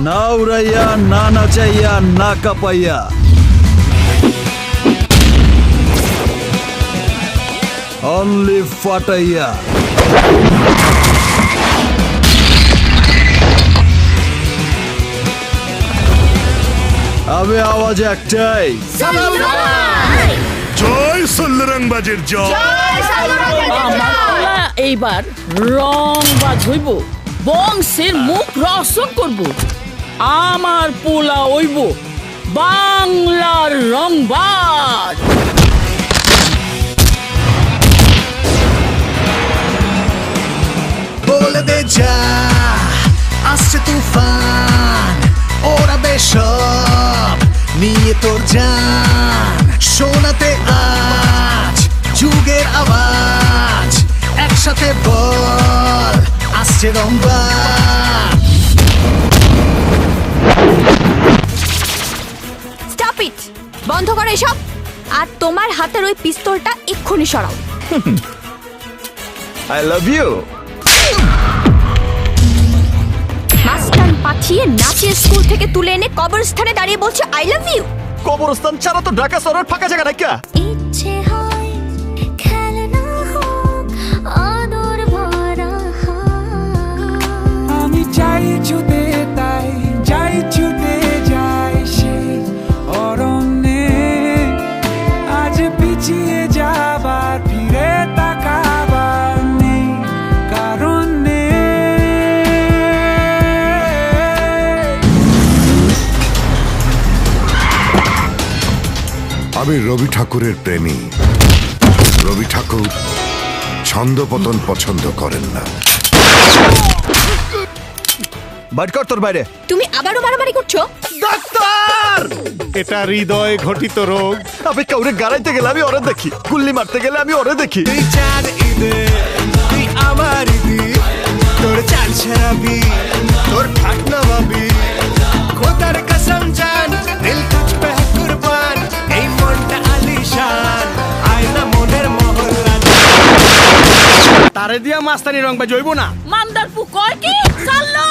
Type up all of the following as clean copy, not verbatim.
না উড়াইয়া, না নাচাইয়া, না কাঁপাইয়া। অনলি ফাটাইয়া। আমি আওয়াজ একটাই, জয় সাল্লুরংবাজের জয়। এইবার রংবাজ হইব, বংশের মুখ রোশন করব। আমার পোলা হইব বাংলার রংবাজ। বলে দে যা, আসছে তুফান, ওরা বেসব নিয়ে তোর জান। শোনাতে আজ যুগের আওয়াজ, একসাথে বল, আসছে রংবাজ। স্টপ ইট, বন্ধ করো এসব। আর তোমার হাতের ওই পিস্তলটা এক্ষুনি সরাও। I love you. মাস্টার পাঠিয়ে নাচিয়ে স্কুল থেকে তুলে এনে কবরস্থানে দাঁড়িয়ে বলছে আই লাভ ইউ। কবরস্থান ছাড়া তো ঢাকা শহরের ফাঁকা জায়গা নাই কা? ইচ্ছে হয় খেলনা হোক আদর ভরা। আমি চাই ছুটে, তাই যাই ছুটে যাই সেই অরণ্যে। আজ পিছিয়ে যাবার, ফিরে তাকাবার নেই কারণ আমি রবি ঠাকুরের প্রেমী। রবি ঠাকুর ছন্দপতন পছন্দ করেন না। বাইট কর তোর বাইরে। তুমি আবারও মারামারি করছো? ডাক্তার, এটা হৃদয় ঘটিত রোগ। আমি কাউরে গাড়াইতে গেলে আমি ওরে দেখি, গুল্লি মারতে গেলে আমি ওরে দেখি। তুই চাঁদ ঈদে, তুই আমার ঈদি, তোর চাল শরাবি, তোর ঠাকনা ভাবি। খোদার কসম জান, দিল তুঝ পে है কুরবান। এই মনটা আলিশান, আয়না মনের মহল্লা। তারে দিয়া মাস্তানি রংবাজ হইব না। মান্দার পু কয় কি চাল্লো।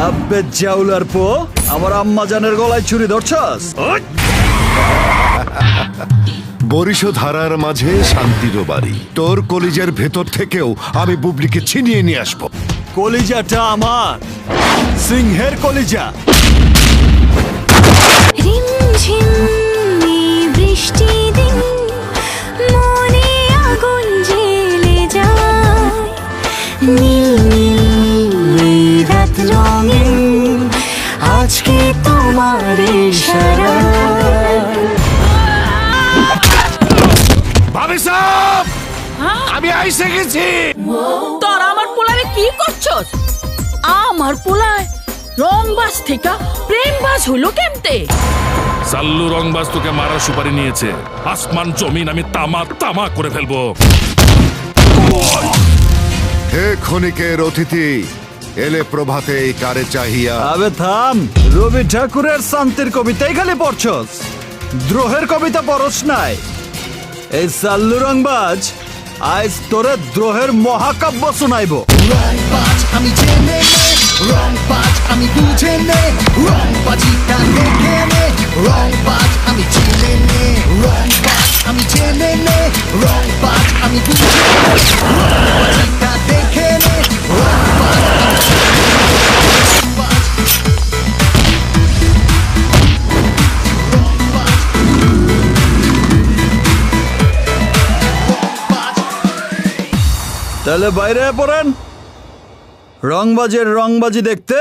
আব্বে জাউলার পো, আমার আম্মা জানের গলায় ছুরি ধরছস? বরিশধারার মাঝে শান্তির বাড়ি। তোর কলিজার ভেতর থেকেও আমি বুবলিকে ছিনিয়ে নিয়ে আসবো। কলিজাটা আমার, সিংহের কলিজা। রিমঝিম বৃষ্টি দিন, মনে আগুন জ্বেলে যায়। নীল নীল রাত রঙিন, আজকে তোমার ইশারায়। ভাবি সাহেব, আমি আইসে গেছি। তোর আমার পোলারে কি করছস? আমার পোলায় রংবাজ থেকে প্রেমবাজ হলো কেমতে? সাল্লু রংবাজ তোকে মারার সুপারি নিয়েছে। আসমান জমিন আমি তামা তামা করে ফেলবো। হে ক্ষণিকের অতিথি, এলে প্রভাতে এই কারে চাহিয়া। আবে থাম, রবি ঠাকুরের শান্তির কবিতাই খালি পড়ছস, দ্রোহের কবিতা পড়স নাই। এই সাল্লু রংবাজ আজ তোরে দ্রোহের মহাকাব্য শোনাইব। রংবাজ আমি জেনে নে, রংবাজ আমি বুঝে নে, রংবাজিটা দেখে নে। রংবাজ আমি জেনে নে, রংবাজ আমি জেনে নে, রংবাজ আমি বুঝে নে, রংবাজিটা দেখে নে। রংবাজ তাহলে বাইরে পড়েন, রংবাজের রংবাজি দেখতে।